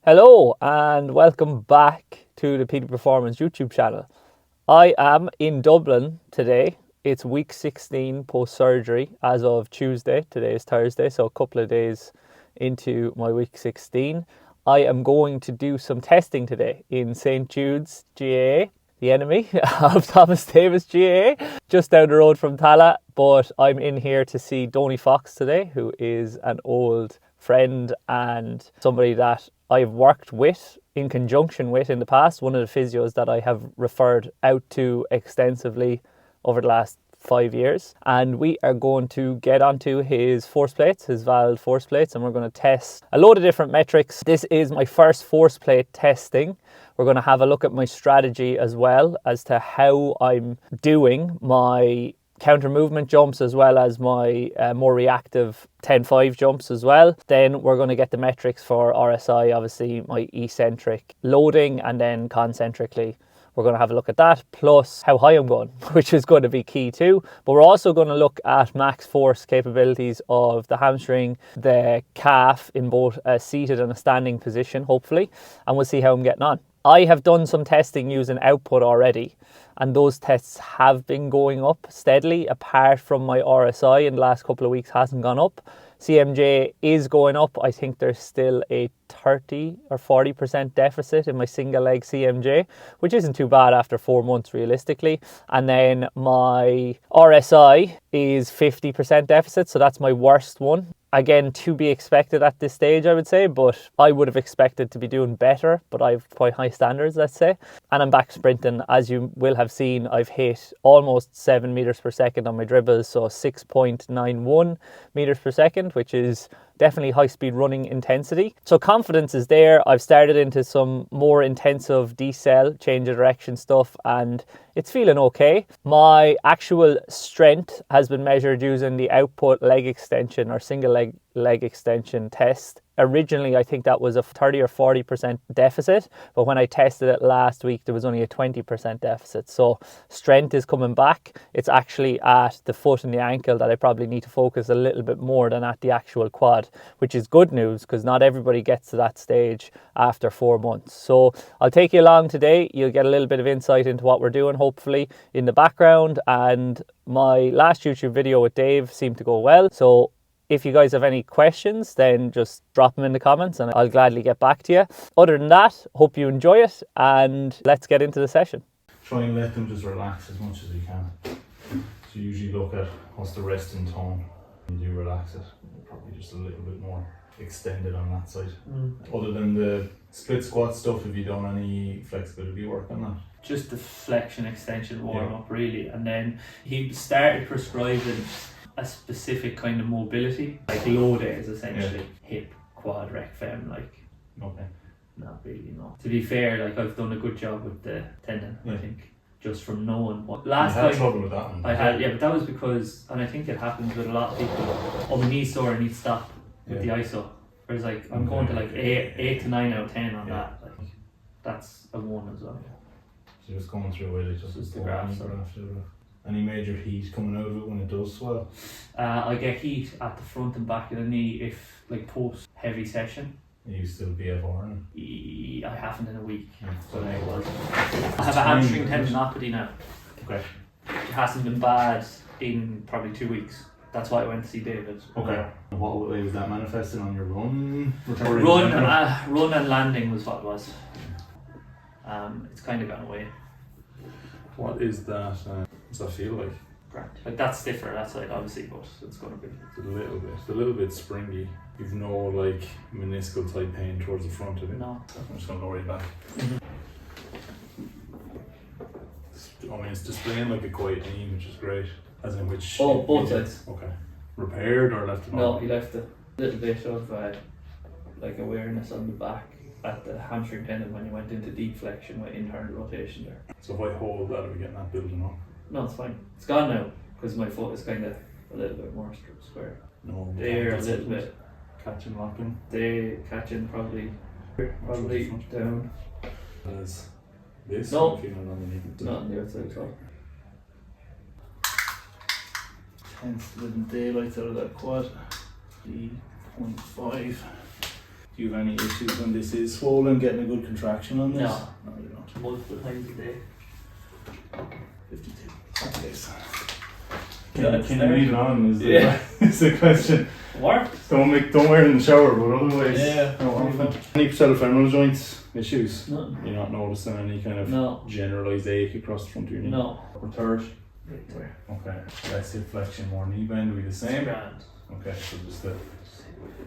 Hello and welcome back to the PT Performance YouTube channel. I am in Dublin today. It's week 16 post-surgery as of Tuesday. Today is Thursday, so a couple of days into my week 16. I am going to do some testing today in St. Jude's GAA, the enemy of Thomas Davis GAA, just down the road from Tala. But I'm in here to see Donie Fox today, who is an old friend and somebody that I've worked with in conjunction with in the past, one of the physios that I have referred out to extensively over the last 5 years. And we are going to get onto his force plates, his valve force plates, and we're going to test a load of different metrics. This is my first force plate testing. We're going to have a look at my strategy as well as to how I'm doing my counter-movement jumps as well as my more reactive 10-5 jumps as well. Then we're going to get the metrics for RSI, obviously my eccentric loading, and then concentrically we're going to have a look at that, plus how high I'm going, which is going to be key too. But we're also going to look at max force capabilities of the hamstring, the calf in both a seated and a standing position, hopefully, and we'll see how I'm getting on. I have done some testing using output already, and those tests have been going up steadily, apart from my RSI in the last couple of weeks hasn't gone up. CMJ is going up. I think there's still a 30 or 40% deficit in my single leg CMJ, which isn't too bad after 4 months realistically. And then my RSI is 50% deficit, so that's my worst one. Again, to be expected at this stage, I would say, but I would have expected to be doing better, but I have quite high standards, let's say. And I'm back sprinting. As you will have seen, I've hit almost 7 meters per second on my dribbles, so 6.91 meters per second, which is definitely high speed running intensity. So confidence is there. I've started into some more intensive decel, change of direction stuff, and it's feeling okay. My actual strength has been measured using the output leg extension or single leg extension test. Originally, I think that was a 30 or 40% deficit, but when I tested it last week, there was only a 20% deficit. So strength is coming back. It's actually at the foot and the ankle that I probably need to focus a little bit more than at the actual quad, which is good news because not everybody gets to that stage after 4 months. So I'll take you along today. You'll get a little bit of insight into what we're doing, hopefully, in the background. And my last YouTube video with Dave seemed to go well. So if you guys have any questions, then just drop them in the comments and I'll gladly get back to you. Other than that, hope you enjoy it and let's get into the session. Try and let them just relax as much as you can. So you usually look at what's the resting tone. You do relax it, probably just a little bit more extended on that side. Other than the split squat stuff, have you done any flexibility work on that? Just the flexion extension warm up really, and then he started prescribing a specific kind of mobility, like low days essentially, hip, quad, rec, fem, like. Okay. Not really, no. To be fair, like I've done a good job with the tendon, I think, just from knowing what. Last time I had trouble with that one. I had, but that was because, and I think it happens with a lot of people, oh my knee's sore, I need to stop with the ISO. Whereas like, I'm going to like 8 to 9 out of 10 on that, like, that's a 1 as well. So just going through it, just the graphs. Any major heat coming out of it when it does swell? I get heat at the front and back of the knee if, like, post heavy session. You still BFR? I haven't in a week, but I was. I have a hamstring tendinopathy now. Okay. It hasn't been bad in probably 2 weeks. That's why I went to see David. Okay. What way was that manifested on your run? Run and landing was what it was. It's kind of gone away. What is that? What's that feel like? Like that's stiffer that side obviously, but it's going to be. It's a little bit springy. You've no like meniscal type pain towards the front of it. No. I'm just going to lower you back. I mean, it's displaying like a quiet knee, which is great. As in which? Oh, both sides. Okay. Repaired or left it on? No, he left a little bit of like awareness on the back at the hamstring tendon when you went into deep flexion with internal rotation there. So if I hold that, are we getting that building up? No, it's fine. It's gone now because my foot is kind of a little bit more square. No. They're a little bit catching, locking. They catching probably down. As this? No. Not on the outside at all. Hence the daylights out of that quad. 3.5. Do you have any issues when this is swollen, getting a good contraction on this? No. No, you don't. Multiple times a day. 52. Okay, so. Yeah, Can you leave it on? Yeah. Is the question. What? Don't wear it in the shower, but otherwise. Yeah. No, often. Any patellofemoral joints issues? No. You're not noticing any kind of generalised ache across the front of your knee? No. Or third? Okay. Less hip flexion, more knee bend, will be the same? Grand. Okay, so just the.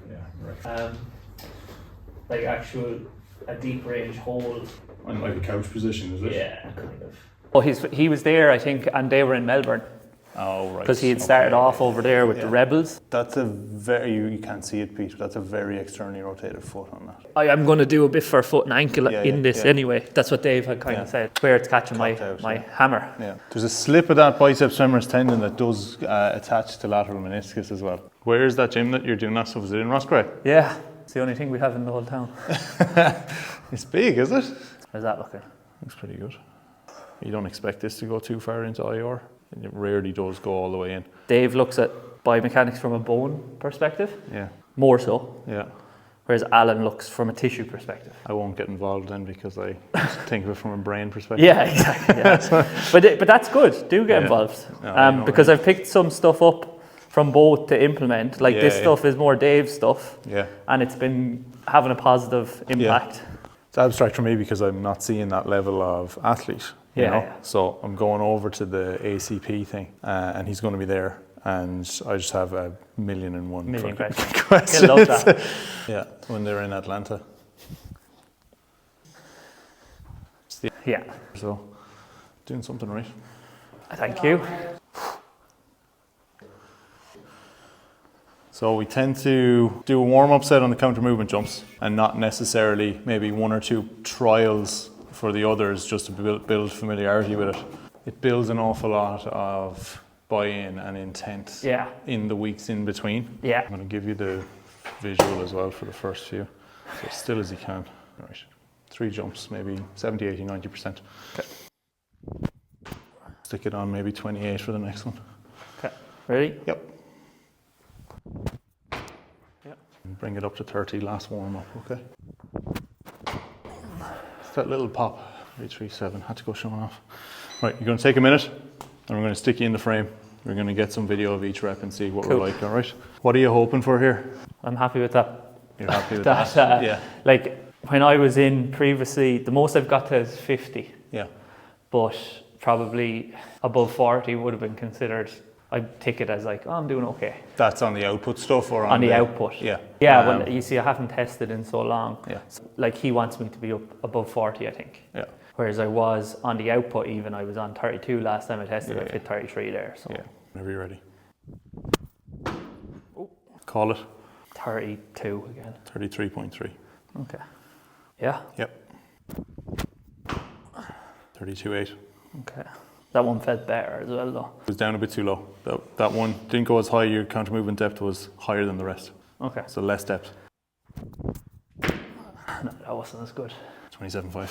Yeah, right. Like a deep range hold. And like a couch position, is it? Yeah, kind of. Oh, he was there, I think, and they were in Melbourne. Oh, right. Because he had started off over there with the Rebels. That's a very, you can't see it, Pete, but that's a very externally rotated foot on that. I am going to do a bit for foot and ankle in this anyway. That's what Dave had kind of said. Where it's catching my hammer. Yeah. There's a slip of that biceps femoris tendon that does attach to lateral meniscus as well. Where is that gym that you're doing that stuff? Is it in Roscrea? Yeah. It's the only thing we have in the whole town. It's big, is it? How's that looking? Looks pretty good. You don't expect this to go too far into IR. It rarely does go all the way in. Dave looks at biomechanics from a bone perspective. Yeah. More so. Yeah. Whereas Alan looks from a tissue perspective. I won't get involved then because I just think of it from a brain perspective. Yeah, exactly. Yeah. but that's good. Do get involved. Because I've picked some stuff up from both to implement. Like this stuff is more Dave's stuff. Yeah. And it's been having a positive impact. Yeah. It's abstract for me because I'm not seeing that level of athlete. You know? So I'm going over to the ACP thing and he's going to be there and I just have a million questions. I love that. Yeah, when they're in Atlanta. Yeah. So doing something right. Thank you. So we tend to do a warm-up set on the counter-movement jumps and not necessarily maybe one or two trials for the others just to build familiarity with it. It builds an awful lot of buy-in and intent in the weeks in between. Yeah. I'm going to give you the visual as well for the first few. So as still as you can. Right. 3 jumps, maybe 70, 80, 90%. Okay. Stick it on maybe 28 for the next one. Okay. Ready? Yep. Yep. Bring it up to 30, last warm-up, okay? That little pop, 337, had to go showing off. Right, you're going to take a minute and we're going to stick you in the frame. We're going to get some video of each rep and see what we're like, all right? What are you hoping for here? I'm happy with that. You're happy with that? Yeah. Like when I was in previously, the most I've got to is 50. Yeah. But probably above 40 would have been considered, I'd take it as like, oh, I'm doing okay. That's on the output stuff or on the output? Yeah. Yeah, well, you see, I haven't tested in so long. Yeah. So, like he wants me to be up above 40, I think. Yeah. Whereas I was on the output even, I was on 32 last time I tested, I hit 33 there. So. Yeah, whenever you're ready. Oh. Call it. 32 again. 33.3. Okay. Yeah? Yep. 32.8. Okay. That one felt better as well though. It was down a bit too low. That one didn't go as high, your counter movement depth was higher than the rest. Okay. So less depth. No, that wasn't as good. 27.5.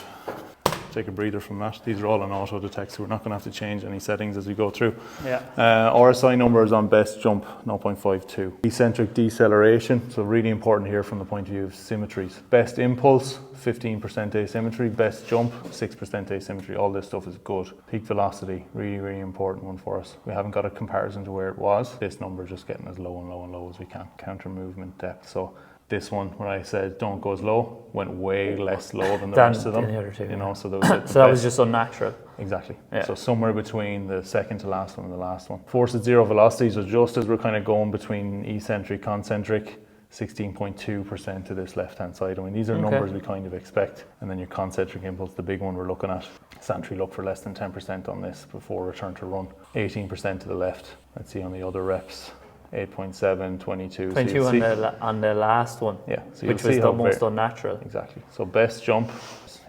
Take a breather from that. These are all on auto detect, so we're not going to have to change any settings as we go through. Yeah. RSI numbers on best jump 0.52. Eccentric deceleration, so really important here from the point of view of symmetries. Best impulse 15% asymmetry. Best jump 6% asymmetry. All this stuff is good. Peak velocity, really important one for us. We haven't got a comparison to where it was. This number just getting as low and low and low as we can. Counter movement depth. So this one, when I said don't go as low, went way less low than the rest of them. The other two, you know, so there was so that was just unnatural. Exactly. Yeah. So somewhere between the second to last one and the last one. Force at zero velocities are just as we're kind of going between eccentric, concentric, 16.2% to this left-hand side. I mean, these are numbers we kind of expect. And then your concentric impulse, the big one we're looking at. Santry look for less than 10% on this before return to run. 18% to the left. Let's see on the other reps. 8.7, 22. 22 so on the last one, yeah, so which was the most unnatural. Exactly. So best jump.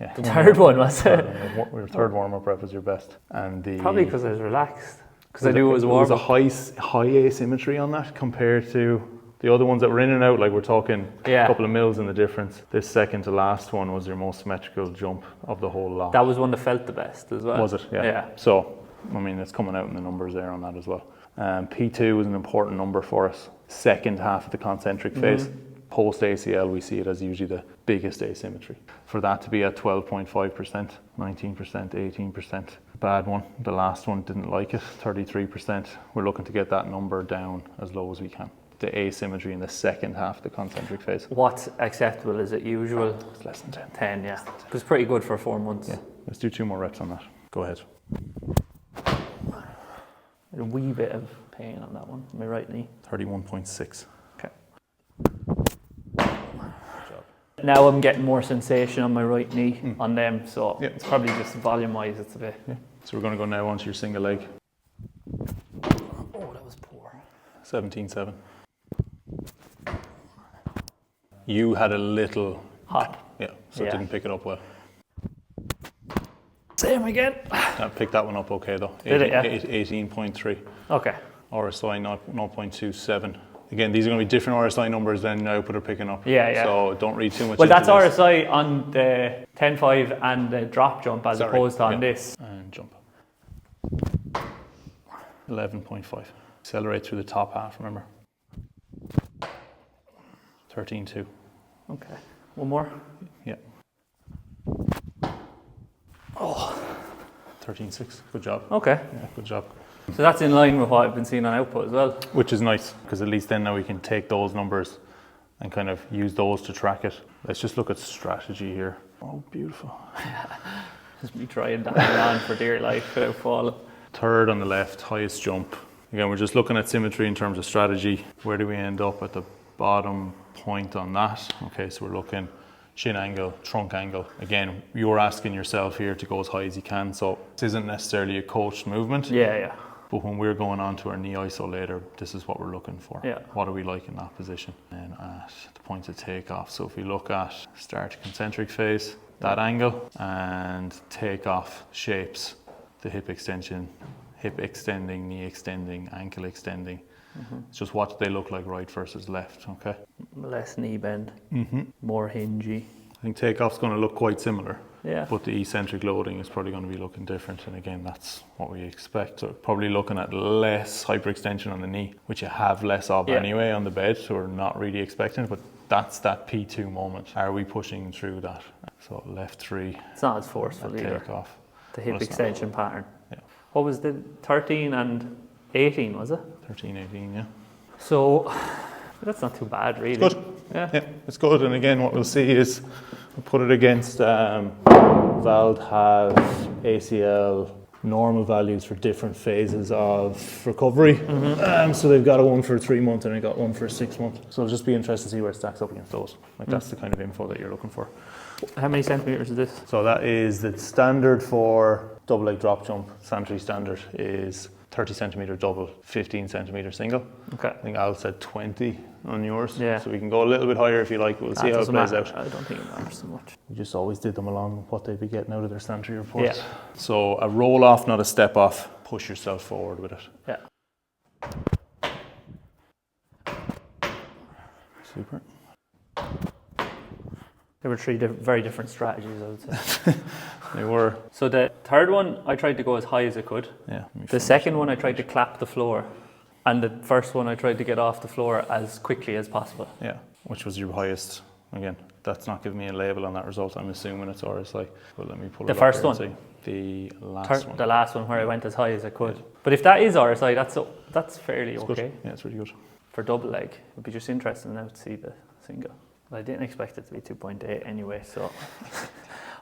Yeah. The third one was it? Your third warm-up rep was your best. And probably because I was relaxed. Because I knew it was warm. There was a high asymmetry on that compared to the other ones that were in and out. Like we're talking a couple of mils in the difference. This second to last one was your most symmetrical jump of the whole lot. That was one that felt the best as well. Was it? Yeah. So, I mean, it's coming out in the numbers there on that as well. P2 was an important number for us. Second half of the concentric phase. post ACL, we see it as usually the biggest asymmetry. For that to be at 12.5%, 19%, 18%, bad one. The last one didn't like it, 33%. We're looking to get that number down as low as we can. The asymmetry in the second half of the concentric phase. What's acceptable? Is it usual? It's less than 10. 10, yeah. It's pretty good for 4 months. Yeah, let's do 2 more reps on that. Go ahead. A wee bit of pain on that one, my right knee. 31.6. Okay. Now I'm getting more sensation on my right knee on them, so it's probably just volume-wise it's a bit. Yeah. So we're going to go now onto your single leg. Oh, that was poor. 17.7. You had a little hop. Yeah, so it didn't pick it up well. Same again. I picked that one up okay though. Did it, yeah? 18.3. Okay. RSI 0.27. Again, these are going to be different RSI numbers than output are picking up. Yeah, yeah. So don't read too much Well, into that's this. RSI on the 10.5 and the drop jump as opposed to on this. And jump. 11.5. Accelerate through the top half, remember. 13.2. Okay. One more. Yeah. Oh. 13.6. Good job. Okay. Yeah, good job. So that's in line with what I've been seeing on output as well. Which is nice, because at least then now we can take those numbers and kind of use those to track it. Let's just look at strategy here. Oh, beautiful. Just me trying that on for dear life without falling. Third on the left, highest jump. Again, we're just looking at symmetry in terms of strategy. Where do we end up at the bottom point on that? Okay, so we're looking shin angle, trunk angle. Again, you're asking yourself here to go as high as you can, so this isn't necessarily a coached movement. Yeah, yeah. But when we're going on to our knee iso later, this is what we're looking for. Yeah. What are we like in that position? And at the point of takeoff. So if we look at start concentric phase, that angle, and takeoff shapes, the hip extension, hip extending, knee extending, ankle extending. It's just what they look like right versus left, okay? Less knee bend, more hingey. I think takeoff's going to look quite similar. Yeah. But the eccentric loading is probably going to be looking different, and again, that's what we expect. So probably looking at less hyperextension on the knee, which you have less of anyway on the bed, so we're not really expecting it, but that's that P2 moment. Are we pushing through that? So left 3. It's not as forceful either. Takeoff. The hip extension pattern. Yeah. What was the 13 and 18, was it? 13, 18, yeah. So that's not too bad, really. Good. Yeah. It's good. And again, what we'll see is we'll put it against Vald have ACL normal values for different phases of recovery. So they've got a one for 3 months and they've got one for 6 months. So it'll just be interesting to see where it stacks up against those. Like that's the kind of info that you're looking for. How many centimeters is this? So that is the standard for double leg drop jump. Sanitary standard is 30 centimeter double, 15 centimeter single. Okay. I think Al said 20 on yours. Yeah. So we can go a little bit higher if you like. We'll see how it plays out. I don't think it matters so much. We just always did them along with what they'd be getting out of their sanitary reports. Yeah. So a roll off, not a step off. Push yourself forward with it. Yeah. Super. There were 3 very different strategies, I would say. They were. So the third one, I tried to go as high as I could. Yeah. The second one, I tried to clap the floor. And the first one, I tried to get off the floor as quickly as possible. Yeah. Which was your highest? Again, that's not giving me a label on that result. I'm assuming it's RSI. But let me pull it up. The first one? The last one. The last one where I went as high as I could. Yeah. But if that is RSI, that's fairly okay. Good. Yeah, it's really good. For double leg, it would be just interesting now to see the single. I didn't expect it to be 2.8 anyway, so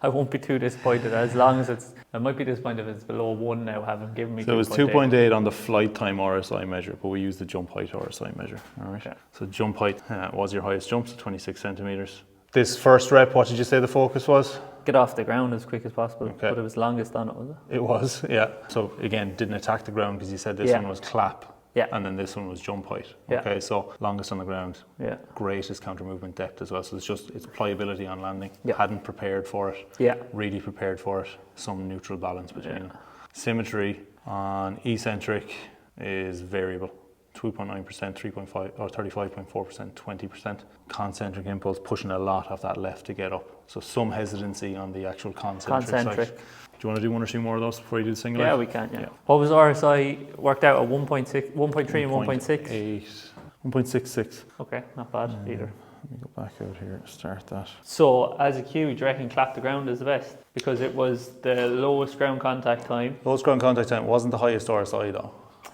I won't be too disappointed as long as I might be disappointed if it's below 1 now, having given me 2.8. So it was 2.8 on the flight time RSI measure, but we used the jump height RSI measure. All right. Yeah. So jump height was your highest jump, so 26 centimeters. This first rep, what did you say the focus was? Get off the ground as quick as possible, but it was longest on it, was it? It was, yeah. So again, didn't attack the ground because you said this one was clap. Yeah. And then this one was jump height. Yeah. Okay, so longest on the ground. Yeah. Greatest counter movement depth as well. So it's pliability on landing. Yeah. Hadn't prepared for it. Yeah. Really prepared for it. Some neutral balance between them. Symmetry on eccentric is variable. 2.9%, 3.5 or 35.4%, 20%. Concentric impulse pushing a lot of that left to get up. So some hesitancy on the actual concentric side. Do you want to do 1 or 2 more of those before you do the single leg? Yeah, we can, yeah. What was RSI worked out at 1.6, 1.3 and 1.6? 1.66. Okay, not bad either. Let me go back out here and start that. So as a cue, do you reckon clap the ground is the best? Because it was the lowest ground contact time. Lowest ground contact time wasn't the highest RSI though.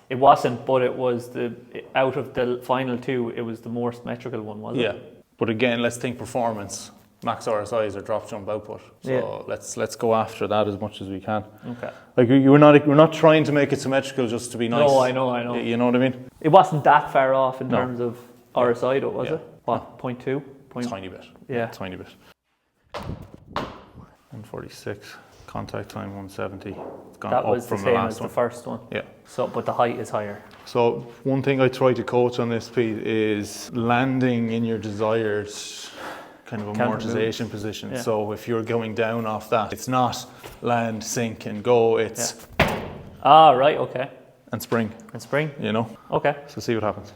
It wasn't, but it was out of the final two, it was the more symmetrical one, wasn't it? Yeah, but again, let's think performance. Max RSI is our drop jump output, so let's go after that as much as we can. Okay. Like we're not trying to make it symmetrical just to be nice. No, I know. You know what I mean? It wasn't that far off in terms of RSI, though, was Yeah. it? What, 0.2? Tiny bit. Yeah. Tiny bit. 146. Contact time 170. It's gone That up was the from same last as the one. first one. Yeah. So, but the height is higher. So one thing I try to coach on this, Pete, is landing in your desired kind of amortization position. Yeah. So if you're going down off that, it's not land, sink and go, it's Ah, right, okay. and spring, And spring? you know? Okay. So see what happens.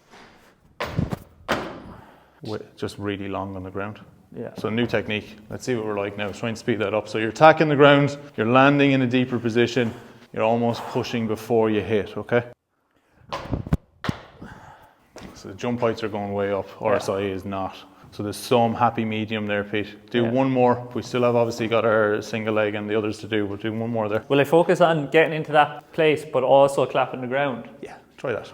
Just really long on the ground. Yeah. So new technique. Let's see what we're like now. Try and speed that up. So you're attacking the ground, you're landing in a deeper position, you're almost pushing before you hit, okay? So the jump heights are going way up, RSI is not. So there's some happy medium there, Pete. Do one more. We still have obviously got our single leg and the others to do, but do one more there. Will I focus on getting into that place, but also clapping the ground? Yeah, try that.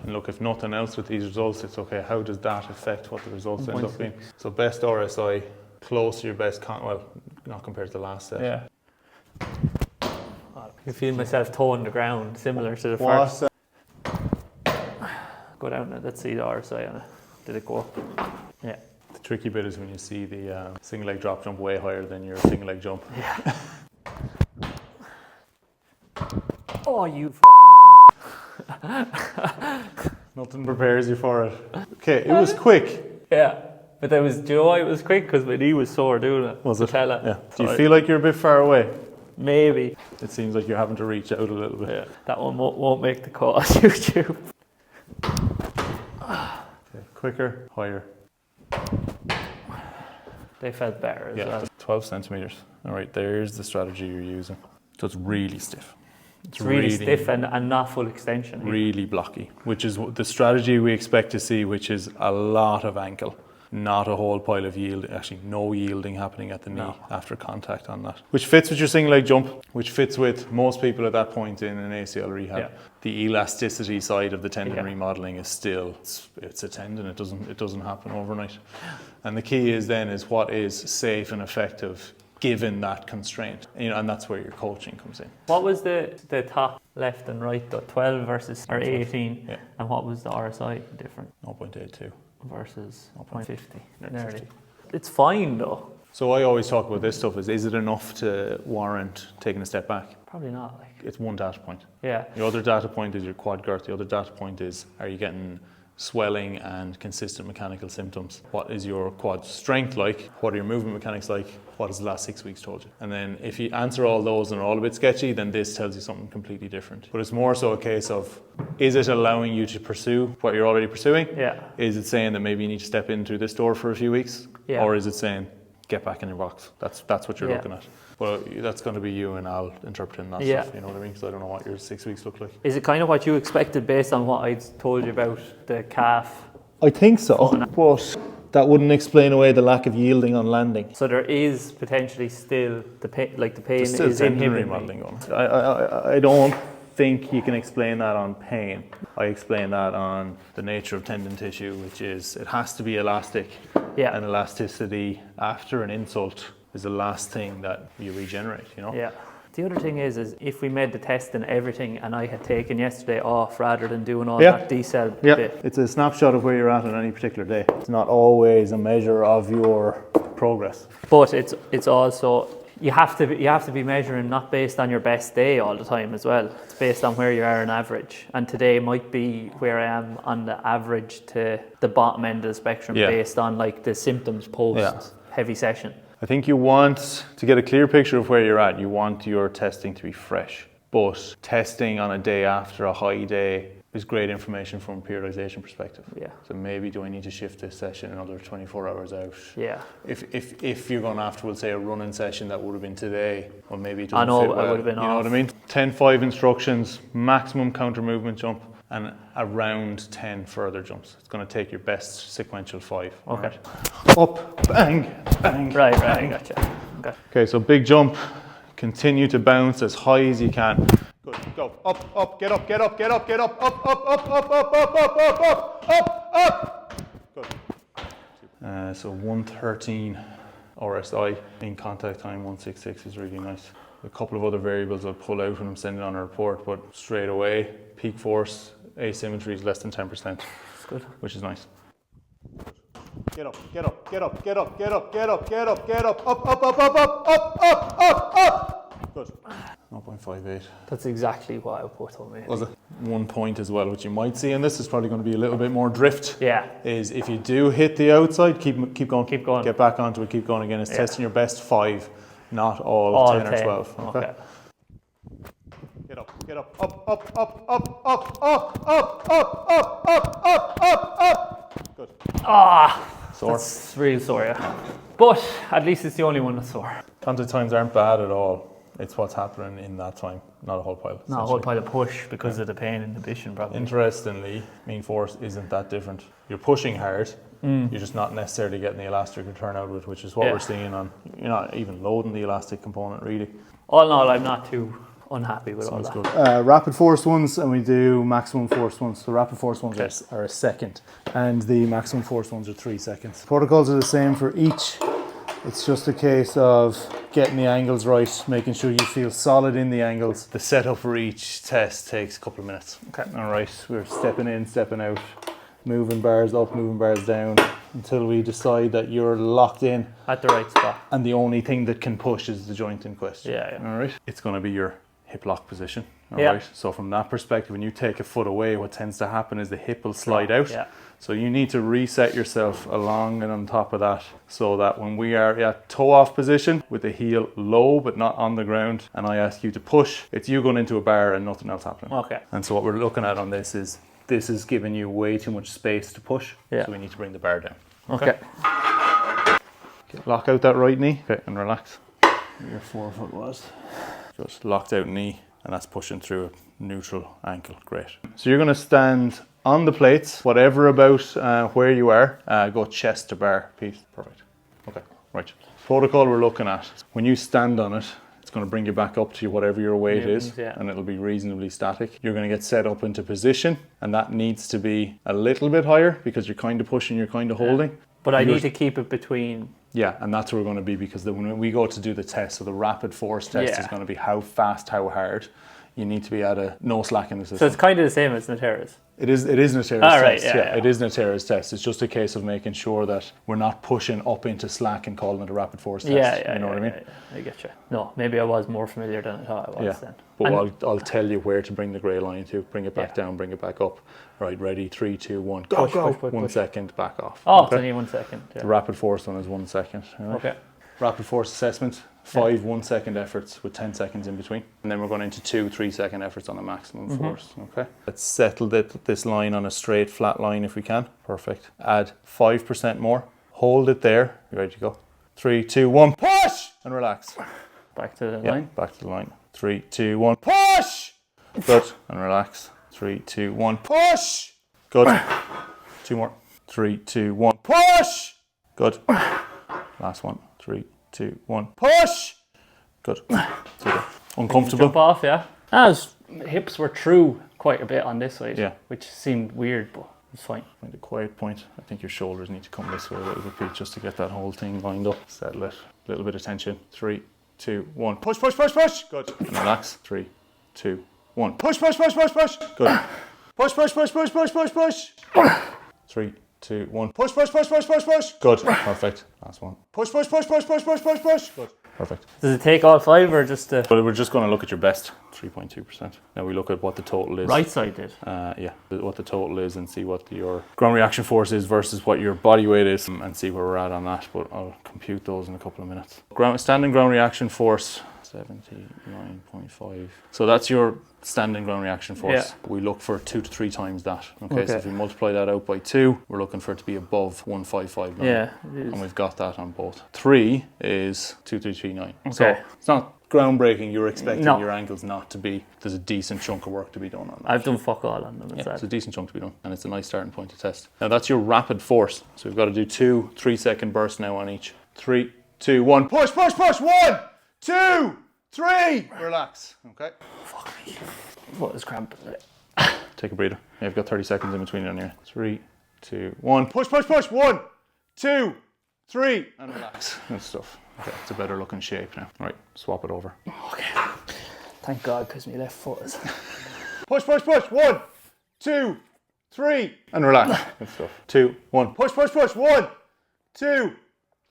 And look, if nothing else with these results, it's okay. How does that affect what the results end up being? So best RSI, close to your best, well, not compared to the last set. Yeah. I feel myself toeing the ground, similar to the first. Go down there, let's see the RSI on it. Did it go up? Yeah. The tricky bit is when you see the single leg drop jump way higher than your single leg jump. Yeah. Oh, you fucking Nothing prepares you for it. Okay, it was quick. Yeah. But that was, do you know why it was quick? Because my knee was sore doing it. Was it? Tell it. Yeah. Do you feel like you're a bit far away? Maybe. It seems like you're having to reach out a little bit. Yeah. That one won't make the cut on YouTube. Okay. Quicker, higher. They felt better as well. 12 centimeters. All right, there's the strategy you're using. So it's really stiff. It's really stiff and not full extension. Really blocky, which is the strategy we expect to see, which is a lot of ankle, not a whole pile of yield, actually no yielding happening at the knee after contact on that. Which fits with your single leg jump, which fits with most people at that point in an ACL rehab. Yeah. The elasticity side of the tendon remodeling is still, it's a tendon, it doesn't happen overnight. And the key is what is safe and effective given that constraint, and that's where your coaching comes in. What was the top left and right though? 12 versus or 18, yeah. And what was the RSI different? 0.82 versus 0.50. 0.50. Nearly. It's fine though. So I always talk about this stuff: is it enough to warrant taking a step back? Probably not. It's one data point. Yeah. The other data point is your quad girth. The other data point is, are you getting swelling and consistent mechanical symptoms? What is your quad strength like? What are your movement mechanics like? What has the last 6 weeks told you? And then if you answer all those and are all a bit sketchy, then this tells you something completely different. But it's more so a case of, is it allowing you to pursue what you're already pursuing? Yeah. Is it saying that maybe you need to step in through this door for a few weeks? Yeah. Or is it saying, get back in your box? That's what you're looking at. Well, that's going to be you and I'll interpreting that stuff, you know what I mean? Because I don't know what your 6 weeks look like. Is it kind of what you expected based on what I told you about the calf? I think so, but that wouldn't explain away the lack of yielding on landing. So there is potentially still the pain, There's still is tendon inhibiting remodeling going on. I don't think you can explain that on pain. I explain that on the nature of tendon tissue, which is it has to be elastic. Yeah. And elasticity after an insult is the last thing that you regenerate, you know? Yeah. The other thing is if we made the test and everything and I had taken yesterday off rather than doing all that decel bit. It's a snapshot of where you're at on any particular day. It's not always a measure of your progress. But it's also you have to be measuring not based on your best day all the time as well. It's based on where you are on average. And today might be where I am on the average to the bottom end of the spectrum based on like the symptoms post heavy session. I think you want to get a clear picture of where you're at. You want your testing to be fresh. But testing on a day after a high day is great information from a periodization perspective. Yeah. So maybe do I need to shift this session another 24 hours out? Yeah. If you're going after, we'll say, a running session that would have been today, well, maybe it doesn't I know fit I well. would have been You know what I mean? 10-5 instructions, maximum counter movement jump. and around 10 further jumps. It's going to take your best sequential 5. Okay. Right? Up, bang, bang. Right, bang. I gotcha. Okay. Okay, so big jump. Continue to bounce as high as you can. Good. Go. Up, get up, get up, get up, get up, up, up, up, up, up, up, up, up, up, up. Good. So 113 RSI in contact time, 166 is really nice. A couple of other variables I'll pull out when I'm sending on a report, but straight away, peak force, asymmetry is less than 10%. That's good. Which is nice. Get up, get up, get up, get up, get up, get up, get up, get up, up, up, up, up, up, up, up, up, up. Good. 0.58. That's exactly what I told me. Was it? 1 point as well, which you might see, and this is probably going to be a little bit more drift. Yeah. Is if you do hit the outside, keep going. Keep going. Get back onto it, keep going again. It's testing your best 5, not all 10 or 12. Okay. Get up, get up, up, up, up, up, up, up, up, up, up, up, up, up, up. Good. Sore. That's really sore, yeah. But at least it's the only one that's sore. Contact times aren't bad at all. It's what's happening in that time, not a whole pile. Not a whole pile of push because of the pain inhibition, probably. Interestingly, mean force isn't that different. You're pushing hard, you're just not necessarily getting the elastic return out of it, which is what we're seeing on, you're not even loading the elastic component really. All in all, I'm not too unhappy with all that. Good. Rapid force ones, and we do maximum force ones. So rapid force ones are a second, and the maximum force ones are 3 seconds. Protocols are the same for each. It's just a case of getting the angles right, making sure you feel solid in the angles. The setup for each test takes a couple of minutes. Okay. All right, we're stepping in, stepping out, moving bars up, moving bars down until we decide that you're locked in. At the right spot. And the only thing that can push is the joint in question. Yeah. All right. It's going to be your hip lock position. All yeah. right. So from that perspective, when you take a foot away, what tends to happen is the hip will slide out. Yeah. So you need to reset yourself along and on top of that, so that when we are at toe off position with the heel low but not on the ground, and I ask you to push, it's you going into a bar and nothing else happening. Okay. And so what we're looking at on this is giving you way too much space to push. Yeah. So we need to bring the bar down. Okay. Lock out that right knee. Okay, and relax. Your 4 foot was. Just locked out knee, and that's pushing through a neutral ankle. Great. So you're going to stand on the plates, whatever about where you are, go chest to bar, Pete. Perfect. Okay, right. Protocol we're looking at. When you stand on it, it's going to bring you back up to whatever your weight is, and it'll be reasonably static. You're going to get set up into position, and that needs to be a little bit higher because you're kind of pushing, you're kind of holding. But I need to keep it between. Yeah, and that's where we're going to be, because when we go to do the test, so the rapid force test is going to be how fast, how hard. You need to be at a no slack in the system. So it's kind of the same as Natera's. It is Natera's test. Right, It is Natera's test. It's just a case of making sure that we're not pushing up into slack and calling it a rapid force test. You know what I mean? I get you. No, maybe I was more familiar than I thought I was then. But I'll tell you where to bring the grey line to. Bring it back down, bring it back up. Right, ready, 3, 2, 1, go, go. Push. 1 second, back off. Oh, it's only 1 second. Yeah. The rapid force one is 1 second. Right? Okay. Rapid force assessment, 5 1 second efforts with 10 seconds in between. And then we're going into 2 3 second efforts on the maximum force. Okay. Let's settle this line on a straight, flat line if we can. Perfect. Add 5% more. Hold it there. You ready to go? 3, 2, 1, push! And relax. Back to the line? Back to the line. 3, 2, 1, push! Good. And relax. 3, 2, 1, push! Good. 2 more. 3, 2, 1, push! Good. Last one. 3, 2, 1, push! Good. Super. Uncomfortable? Jump off, yeah. His hips were through quite a bit on this side, which seemed weird, but it's fine. Find a quiet point. I think your shoulders need to come this way a little bit, Pete, just to get that whole thing lined up. Settle it. A little bit of tension. 3, 2, 1, push, push, push, push! Good. And relax. 3, 2, 1, push, push, push, push, push! Good. Push, push, push, push, push, push, push! 3, 2, 1, push, push, push, push, push, push! Good. Perfect. Last one. Push, push, push, push, push, push, push, push! Good. Perfect. Does it take all 5 or just the... Well, we're just going to look at your best, 3.2%. Now we look at what the total is. Right side did? What the total is, and see what your ground reaction force is versus what your body weight is, and see where we're at on that, but I'll compute those in a couple of minutes. Standing ground reaction force, 79.5. So that's your standing ground reaction force. We look for 2 to 3 times that. Okay, so if we multiply that out by 2, we're looking for it to be above 1,559. Yeah, it is. And we've got that on both. 3 is 2,339. Okay. So it's not groundbreaking. You're expecting your ankles not to be. There's a decent chunk of work to be done on that. I've done fuck all on them. Yeah, it's a decent chunk to be done, and it's a nice starting point to test. Now that's your rapid force. So we've got to do 2 3-second bursts now on each. 3, 2, 1. Push, push, push. 1, 2, 3. Relax. Okay. Fuck me. What is cramping? Take a breather. Yeah, you've got 30 seconds in between on here. 3, 2, 1. Push, push, push. 1, 2, 3. And relax. Good stuff. Okay, it's a better looking shape now. Right, swap it over. Okay. Thank God, because my left foot is... Push, push, push. 1, 2, 3. And relax. Good stuff. 2, 1. Push, push, push. 1, 2,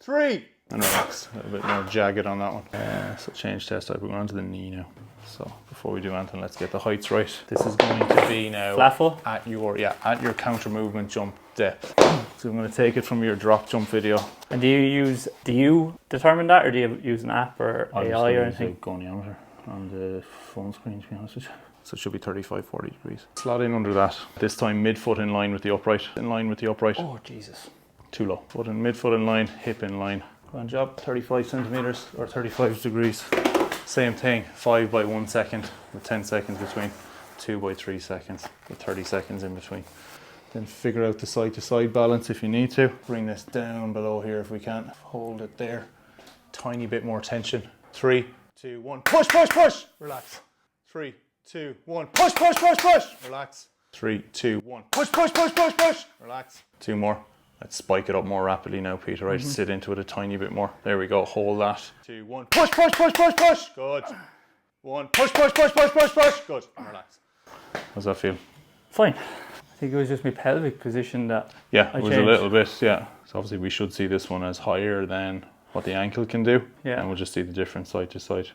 3. And relax. A little bit more jagged on that one. So change test type. We're going on to the knee now. So before we do anything, let's get the heights right. This is going to be now flat foot at your counter movement jump depth. So I'm going to take it from your drop jump video. And do you determine that, or do you use an app or AI or anything? I'll goniometer on the phone screen, to be honest with you. So it should be 35, 40 degrees. Slot in under that. This time mid-foot in line with the upright. In line with the upright. Oh, Jesus. Too low. Mid-foot in line, hip in line. Go on, job. 35 centimeters or 35 degrees. Same thing, 5 by 1 second with 10 seconds between, 2 by 3 seconds with 30 seconds in between. Then figure out the side to side balance if you need to. Bring this down below here if we can. Hold it there. Tiny bit more tension. 3, 2, 1. Push, push, push. Relax. 3, 2, 1. Push, push, push, push. Relax. 3, 2, 1. Push, push, push, push, push. Relax. 2 more. Let's spike it up more rapidly now, Peter. Right, sit into it a tiny bit more. There we go. Hold that. 2, 1. Push, push, push, push, push. Good. 1. Push, push, push, push, push, push. Good. And relax. How's that feel? Fine. I think it was just my pelvic position that it was a little bit, So obviously we should see this one as higher than what the ankle can do. Yeah. And we'll just see the difference side to side.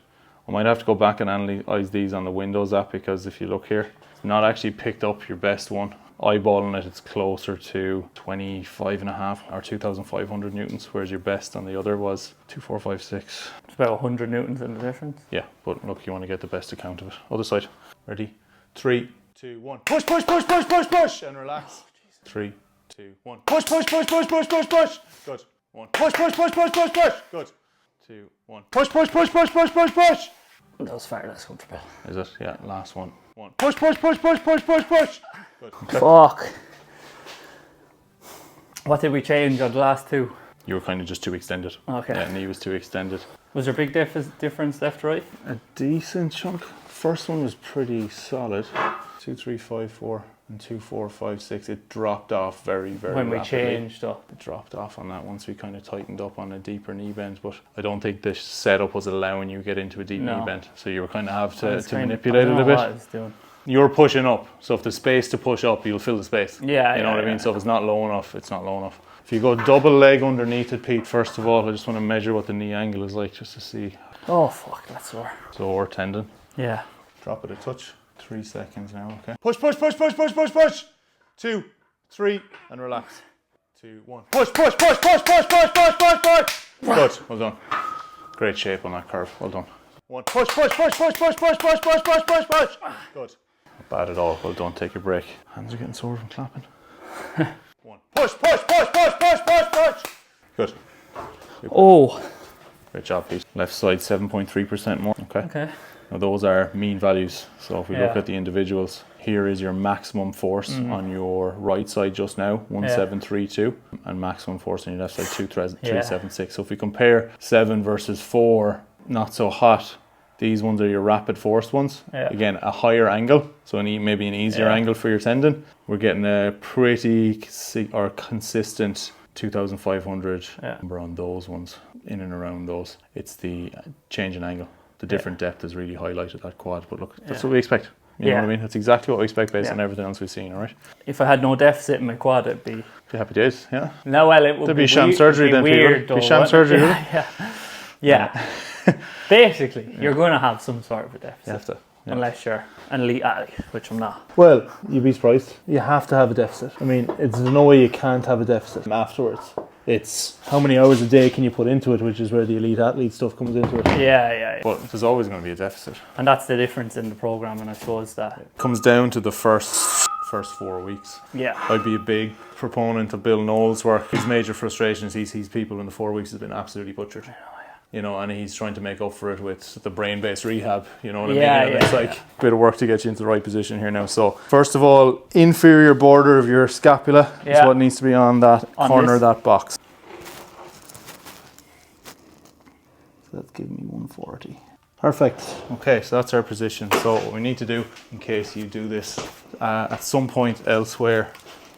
I might have to go back and analyze these on the Windows app, because if you look here, it's not actually picked up your best one. Eyeballing it, it's closer to 25.5 or 2,500 newtons, whereas your best on the other was 2,456. It's about 100 newtons in the difference. Yeah, but look, you want to get the best account of it. Other side. Ready? 3, 2, 1. Push, push, push, push, push, push, and relax. 3, 2, 1. Push, push, push, push, push, push, push. Good. 1. Push, push, push, push, push, push. Good. 2, 1. Push, push, push, push, push, push, push. That was far less comfortable. Is it? Yeah, last one. 1. Push, push, push, push, push, push, push. Good. Okay. Fuck. What did we change on the last 2? You were kind of just too extended. Okay. Yeah, knee was too extended. Was there a big difference left to right? A decent chunk. First one was pretty solid. 2, 3, 5, 4, and 2, 4, 5, 6. It dropped off very, very when we rapidly. Changed up. It dropped off on that once we kind of tightened up on a deeper knee bend, but I don't think this setup was allowing you to get into a deep knee bend. So you were kind of have to manipulate it a bit. What I was doing. You're pushing up, so if there's space to push up, you'll fill the space. Yeah, you know what I mean? So if it's not low enough, it's not low enough. If you go double leg underneath it, Pete, first of all, I just want to measure what the knee angle is like, just to see. Oh, fuck, that's sore. Sore tendon. Yeah. Drop it a touch. 3 seconds now, okay. Push, push, push, push, push, push, push. 2, 3, and relax. 2, 1. Push, push, push, push, push, push, push, push, push. Good, well done. Great shape on that curve, well done. 1. Push, push, push, push, push, push, push, push, push, push, push. Good. Not bad at all, well done, take your break. Hands are getting sore from clapping. 1. Push, push, push, push, push, push, push. Good. Oh. Great job, Pete. Left side 7.3% more, okay. Okay. Now those are mean values, so if we look at the individuals, here is your maximum force on your right side just now, 1732, and maximum force on your left side, 2376. So if we compare 7 versus 4, not so hot, these ones are your rapid force ones. Again, a higher angle, so maybe an easier angle for your tendon. We're getting a pretty consistent 2,500 number on those ones, in and around those. It's the change in angle. The different depth is really highlighted that quad, but look, that's what we expect. You know what I mean? That's exactly what we expect based on everything else we've seen, all right? If I had no deficit in my quad, it'd be happy days, yeah. No, well, it would There'd be sham surgery then, Peter. Be sham surgery, yeah. Basically, you're going to have some sort of a deficit. You have to. Yeah. Unless you're an elite athlete, which I'm not. Well, you'd be surprised. You have to have a deficit. I mean, there's no way you can't have a deficit afterwards. It's how many hours a day can you put into it, which is where the elite athlete stuff comes into it. Yeah. But there's always going to be a deficit. And that's the difference in the program, and I suppose that it comes down to the first 4 weeks. Yeah. I'd be a big proponent of Bill Knowles' work. His major frustration is he sees people in the 4 weeks has been absolutely butchered. you know, and he's trying to make up for it with the brain-based rehab, you know what I Yeah, mean? And yeah, it's like a bit of work to get you into the right position here now. So first of all, inferior border of your scapula is what needs to be on that corner of that box. So that's giving me 140. Perfect. Okay, so that's our position. So what we need to do, in case you do this at some point elsewhere,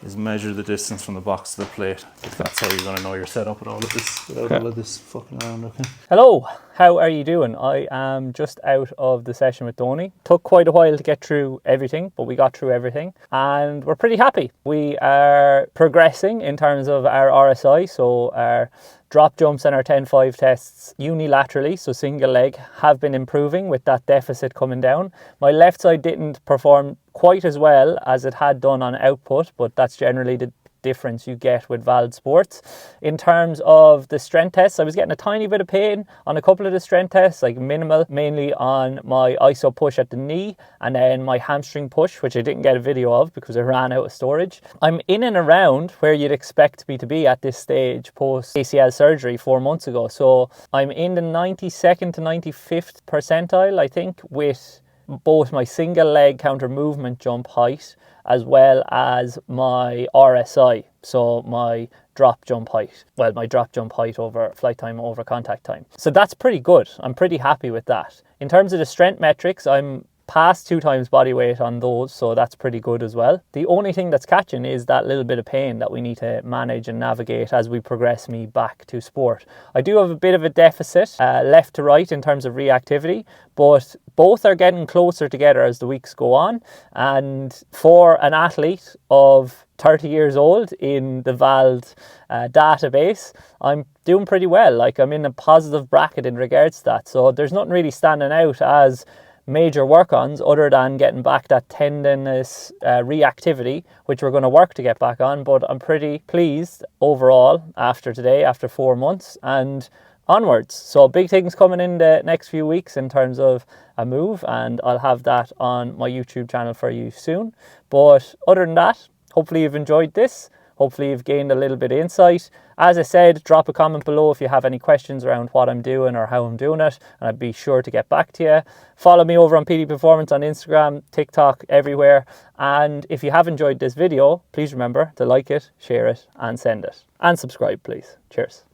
is measure the distance from the box to the plate, if that's how you're going to know your setup with all of this, without all of this fucking around. Okay. Hello, how are you doing? I am just out of the session with Donie. Took quite a while to get through everything, but we got through everything and we're pretty happy. We are progressing in terms of our RSI, so our drop jumps and our 10-5 tests unilaterally, so single leg, have been improving with that deficit coming down. My left side didn't perform quite as well as it had done on output, but that's generally the difference you get with valid sports. In terms of the strength tests, I was getting a tiny bit of pain on a couple of the strength tests, like minimal, mainly on my iso push at the knee and then my hamstring push, which I didn't get a video of because I ran out of storage. I'm in and around where you'd expect me to be at this stage post ACL surgery 4 months ago. So I'm in the 92nd to 95th percentile, I think, with both my single leg counter movement jump height as well as my RSI, so my drop jump height. Well, my drop jump height over flight time over contact time. So that's pretty good. I'm pretty happy with that. In terms of the strength metrics, I'm past 2 times body weight on those, so that's pretty good as well. The only thing that's catching is that little bit of pain that we need to manage and navigate as we progress me back to sport. I do have a bit of a deficit left to right in terms of reactivity, but both are getting closer together as the weeks go on. And for an athlete of 30 years old in the VALD database, I'm doing pretty well. Like, I'm in a positive bracket in regards to that. So there's nothing really standing out as major work-ons other than getting back that tendinous reactivity, which we're going to work to get back on. But I'm pretty pleased overall after today, after 4 months and onwards. So big things coming in the next few weeks in terms of a move, and I'll have that on my YouTube channel for you soon. But other than that, hopefully you've enjoyed this. Hopefully you've gained a little bit of insight. As I said, drop a comment below if you have any questions around what I'm doing or how I'm doing it, and I'd be sure to get back to you. Follow me over on PD Performance on Instagram, TikTok, everywhere. And if you have enjoyed this video, please remember to like it, share it, and send it. And subscribe, please. Cheers.